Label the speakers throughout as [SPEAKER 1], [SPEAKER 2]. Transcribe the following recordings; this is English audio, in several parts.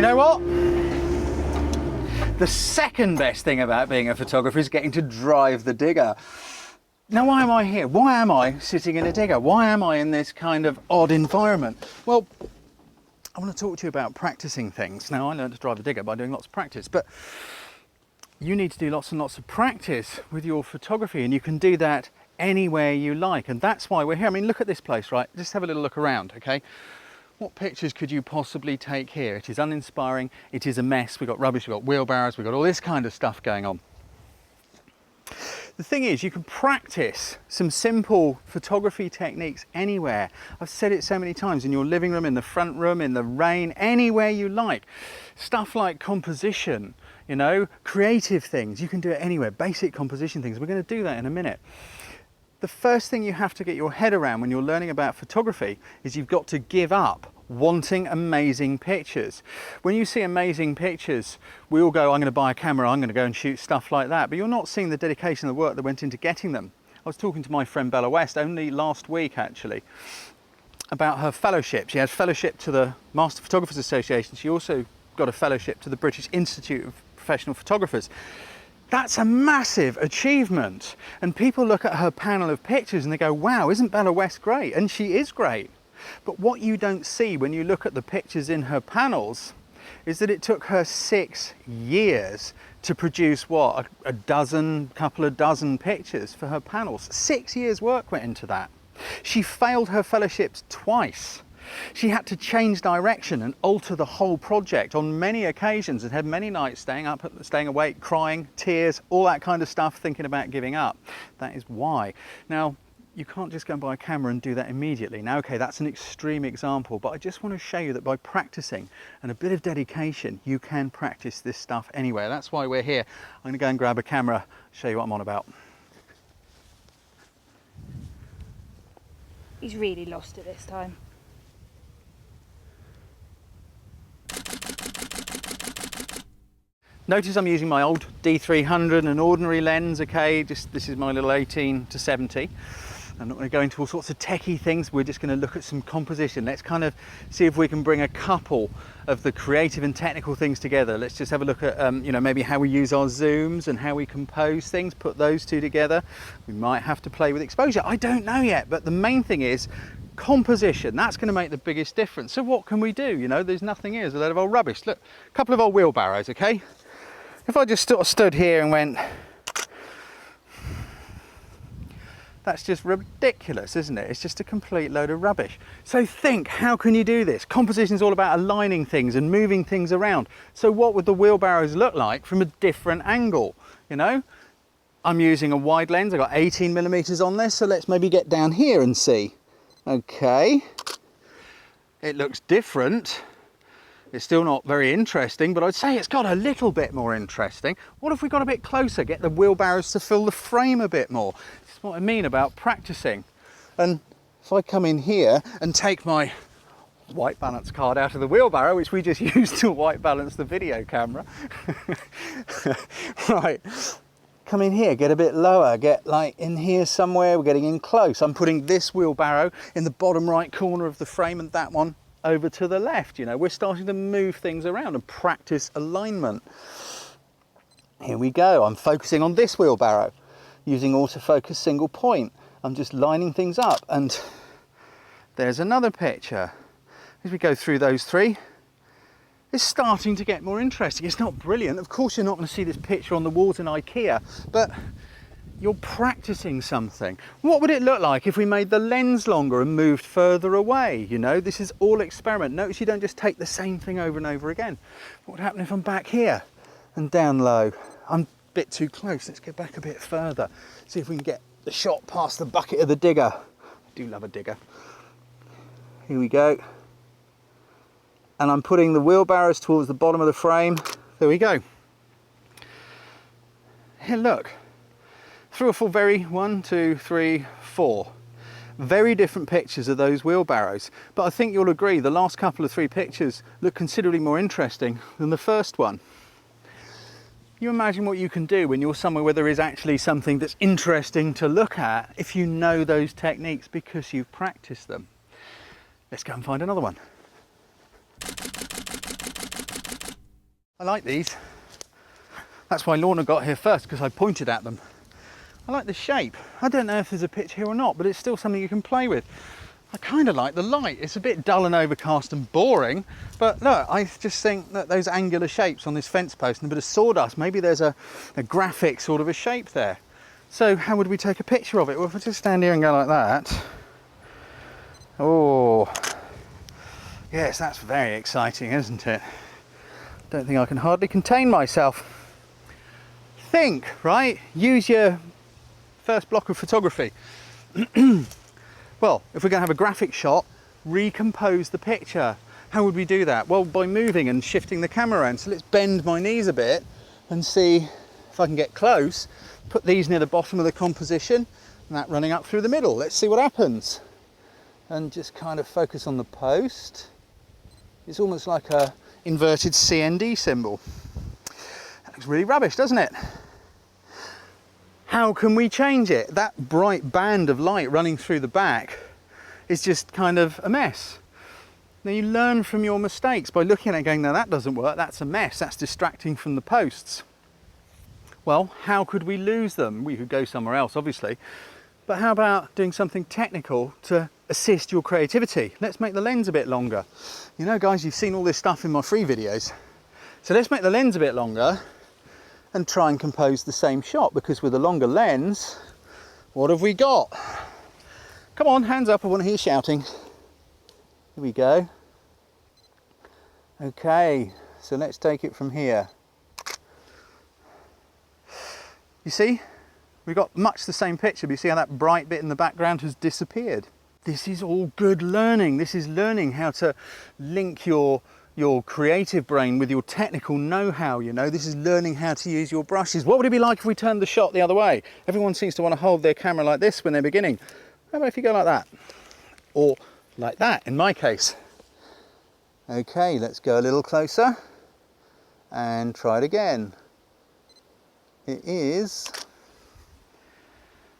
[SPEAKER 1] know what? The second best thing about being a photographer is getting to drive the digger. Now, why am I here? Why am I sitting in a digger? Why am I in this kind of odd environment? Well, I want to talk to you about practicing things. Now, I learned to drive a digger by doing lots of practice, but you need to do lots and lots of practice with your photography, and you can do that anywhere you like. And that's why we're here. I mean, look at this place, right? Just have a little look around, okay? What pictures could you possibly take here? It is uninspiring, it is a mess. We've got rubbish, we've got wheelbarrows, we've got all this kind of stuff going on. The thing is, you can practice some simple photography techniques anywhere. I've said it so many times, in your living room, in the front room, in the rain, anywhere you like. Stuff like composition, you know, creative things, you can do it anywhere. Basic composition things, we're going to do that in a minute. The first thing you have to get your head around when you're learning about photography is you've got to give up wanting amazing pictures. When you see amazing pictures, we all go, I'm going to buy a camera, I'm going to go and shoot stuff like that, but you're not seeing the dedication and the work that went into getting them. I was talking to my friend Bella West only last week actually about her fellowship. She has fellowship to the Master Photographers Association. She also got a fellowship to the British Institute of Professional Photographers. That's a massive achievement, and people look at her panel of pictures and they go, wow, isn't Bella West great? And she is great. But what you don't see when you look at the pictures in her panels is that it took her 6 years to produce, what, a couple of dozen pictures for her panels. 6 years work went into that. She failed her fellowships twice. She had to change direction and alter the whole project on many occasions, and had many nights staying up, staying awake, crying, tears, all that kind of stuff, thinking about giving up. That is why. Now, you can't just go and buy a camera and do that immediately. Now, okay, that's an extreme example, but I just want to show you that by practicing and a bit of dedication, you can practice this stuff anywhere. That's why we're here. I'm going to go and grab a camera, show you what I'm on about.
[SPEAKER 2] He's really lost it this time.
[SPEAKER 1] Notice I'm using my old D300, an ordinary lens, okay? This is my little 18 to 70. I'm not going to go into all sorts of techie things. We're just going to look at some composition. Let's kind of see if we can bring a couple of the creative and technical things together. Let's just have a look at, you know, maybe how we use our zooms and how we compose things, put those two together. We might have to play with exposure. I don't know yet, but the main thing is composition. That's going to make the biggest difference. So what can we do? You know, there's nothing here. There's a load of old rubbish. Look, a couple of old wheelbarrows, okay? If I just sort of stood here and went, that's just ridiculous, isn't it? It's just a complete load of rubbish. So think, how can you do this? Composition is all about aligning things and moving things around. So what would the wheelbarrows look like from a different angle? You know, I'm using a wide lens. I've got 18mm on this, so let's maybe get down here and see. Okay, it looks different. It's still not very interesting, but I'd say it's got a little bit more interesting. What if we got a bit closer, get the wheelbarrows to fill the frame a bit more? This is what I mean about practicing. And if I come in here and take my white balance card out of the wheelbarrow, which we just used to white balance the video camera. Right, come in here, get a bit lower, get like in here somewhere, we're getting in close. I'm putting this wheelbarrow in the bottom right corner of the frame and that one over to the left. You know, we're starting to move things around and practice alignment. Here we go. I'm focusing on this wheelbarrow using autofocus single point. I'm just lining things up, and there's another picture. As we go through those three, it's starting to get more interesting. It's not brilliant. Of course, you're not going to see this picture on the walls in IKEA, but you're practicing something. What would it look like if we made the lens longer and moved further away? You know, this is all experiment. Notice you don't just take the same thing over and over again. What would happen if I'm back here and down low? I'm a bit too close. Let's get back a bit further. See if we can get the shot past the bucket of the digger. I do love a digger. Here we go. And I'm putting the wheelbarrows towards the bottom of the frame. There we go. Here, look. 3 or 4 1, 2, 3, 4. Very different pictures of those wheelbarrows. But I think you'll agree the last couple of 3 pictures look considerably more interesting than the first one. You imagine what you can do when you're somewhere where there is actually something that's interesting to look at if you know those techniques because you've practiced them. Let's go and find another one. I like these. That's why Lorna got here first, because I pointed at them. I like the shape. I don't know if there's a pitch here or not, but it's still something you can play with. I kind of like the light. It's a bit dull and overcast and boring, but look, I just think that those angular shapes on this fence post and a bit of sawdust, maybe there's a graphic sort of a shape there. So how would we take a picture of it? Well, if I just stand here and go like that. Oh, yes, that's very exciting, isn't it? Don't think I can hardly contain myself. Think, right? Use your first block of photography. Well, if we're going to have a graphic shot, recompose the picture. How would we do that? Well, by moving and shifting the camera around. So let's bend my knees a bit and see if I can get close. Put these near the bottom of the composition and that running up through the middle. Let's see what happens. And just kind of focus on the post. It's almost like a inverted CND symbol. That looks really rubbish, doesn't it? How can we change it? That bright band of light running through the back is just kind of a mess. Now you learn from your mistakes by looking at it and going, no, that doesn't work, that's a mess, that's distracting from the posts. Well, how could we lose them? We could go somewhere else, obviously, but how about doing something technical to assist your creativity? Let's make the lens a bit longer. You know, guys, you've seen all this stuff in my free videos. So let's make the lens a bit longer and try and compose the same shot, because with a longer lens, what have we got? Come on, hands up, I want to hear you shouting. Here we go. Okay, so let's take it from here. You see, we've got much the same picture, but you see how that bright bit in the background has disappeared. This is all good learning. This is learning how to link your creative brain with your technical know-how, you know. This is learning how to use your brushes. What would it be like if we turned the shot the other way? Everyone seems to want to hold their camera like this when they're beginning. How about if you go like that? Or like that, in my case. Okay, let's go a little closer and try it again. It is...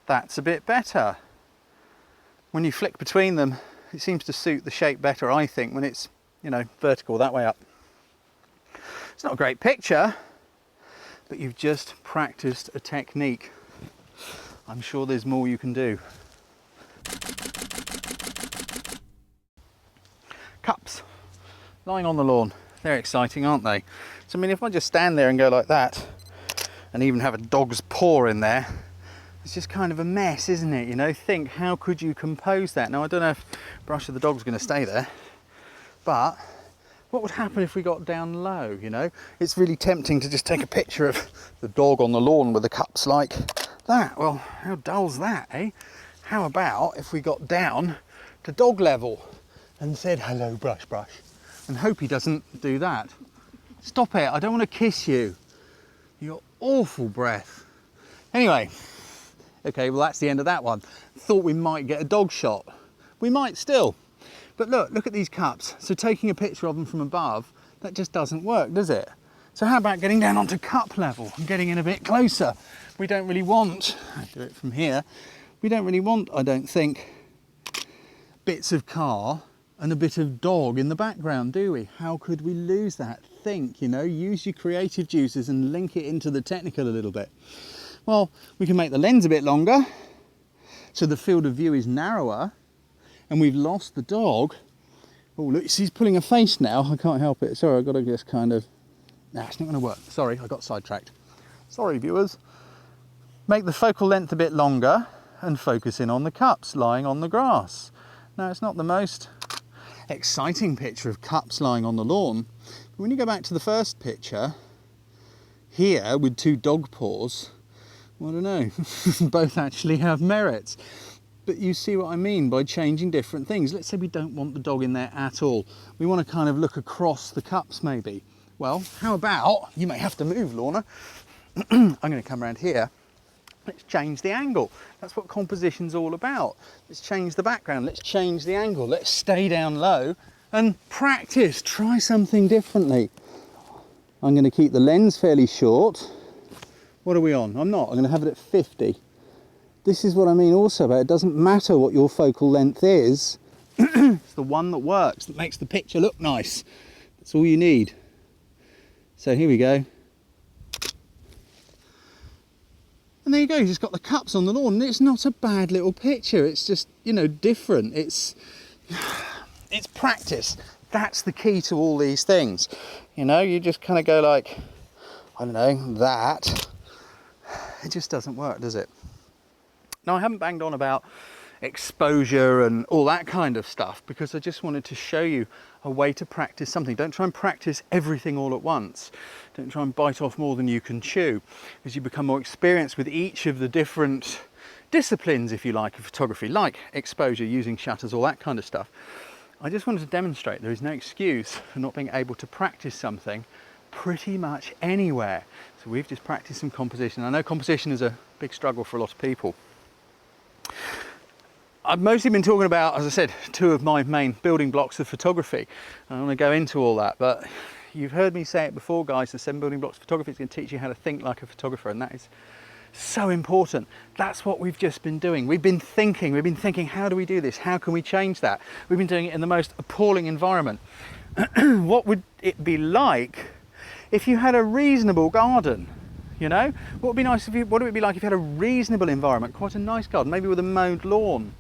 [SPEAKER 1] That's a bit better. When you flick between them, it seems to suit the shape better, I think, when it's, you know, vertical that way up. It's not a great picture, but you've just practiced a technique. I'm sure there's more you can do. Cups lying on the lawn. They're exciting, aren't they? So I mean, if I just stand there and go like that, and even have a dog's paw in there, it's just kind of a mess, isn't it? You know, think, how could you compose that? Now, I don't know if Brush of the dog's going to stay there, but what would happen if we got down low, you know? It's really tempting to just take a picture of the dog on the lawn with the cups like that. Well, how dull's that, eh? How about if we got down to dog level and said, hello, Brush, and hope he doesn't do that. Stop it, I don't want to kiss you. Your awful breath. Anyway, okay, well, that's the end of that one. Thought we might get a dog shot. We might still. But look at these cups. So taking a picture of them from above, that just doesn't work, does it? So how about getting down onto cup level and getting in a bit closer? We don't really want, I'll do it from here, we don't really want, I don't think, bits of car and a bit of dog in the background, do we? How could we lose that? Think, you know, use your creative juices and link it into the technical a little bit. Well, we can make the lens a bit longer, so the field of view is narrower, and we've lost the dog. Oh, look, he's pulling a face now. I can't help it. Sorry, I've got to just kind of... Nah, it's not going to work. Sorry, I got sidetracked. Sorry, viewers. Make the focal length a bit longer and focus in on the cups lying on the grass. Now, it's not the most exciting picture of cups lying on the lawn, but when you go back to the first picture, here with two dog paws, well, I don't know, both actually have merits. But you see what I mean by changing different things. Let's say we don't want the dog in there at all. We want to kind of look across the cups maybe. Well, how about, you may have to move, Lorna. I'm going to come around here. Let's change the angle. That's what composition's all about. Let's change the background. Let's change the angle. Let's stay down low and practice. Try something differently. I'm going to keep the lens fairly short. What are we on? I'm not. I'm going to have it at 50. This is what I mean also about it doesn't matter what your focal length is. It's the one that works, that makes the picture look nice. That's all you need. So here we go. And there you go, he's just got the cups on the lawn, and it's not a bad little picture. It's just, you know, different. It's practice. That's the key to all these things. You know, you just kind of go like, I don't know, that. It just doesn't work, does it? Now, I haven't banged on about exposure and all that kind of stuff because I just wanted to show you a way to practice something. Don't try and practice everything all at once. Don't try and bite off more than you can chew. As you become more experienced with each of the different disciplines, if you like, of photography, like exposure, using shutters, all that kind of stuff, I just wanted to demonstrate there is no excuse for not being able to practice something pretty much anywhere. So we've just practiced some composition. I know composition is a big struggle for a lot of people. I've mostly been talking about, as I said, two of my main building blocks of photography. I don't want to go into all that, but you've heard me say it before, guys, the 7 building blocks of photography is going to teach you how to think like a photographer, and that is so important. That's what we've just been doing. We've been thinking, how do we do this? How can we change that? We've been doing it in the most appalling environment. What would it be like if you had a reasonable garden? You know, what would it be like if you had a reasonable environment, quite a nice garden, maybe with a mowed lawn?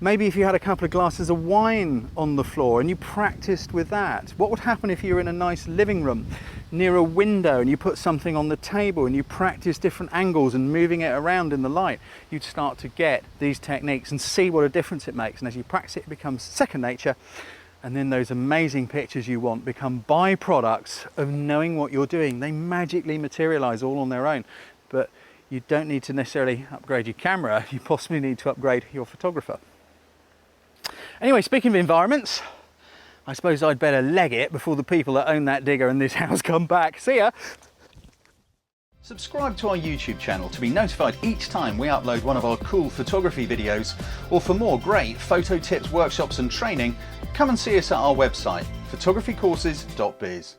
[SPEAKER 1] Maybe if you had a couple of glasses of wine on the floor and you practiced with that. What would happen if you were in a nice living room near a window and you put something on the table and you practice different angles and moving it around in the light? You'd start to get these techniques and see what a difference it makes. And as you practice it, it becomes second nature. And then those amazing pictures you want become byproducts of knowing what you're doing. They magically materialize all on their own. But you don't need to necessarily upgrade your camera. You possibly need to upgrade your photographer. Anyway, speaking of environments, I suppose I'd better leg it before the people that own that digger and this house come back. See ya! Subscribe to our YouTube channel to be notified each time we upload one of our cool photography videos, or for more great photo tips, workshops and training, come and see us at our website, photographycourses.biz.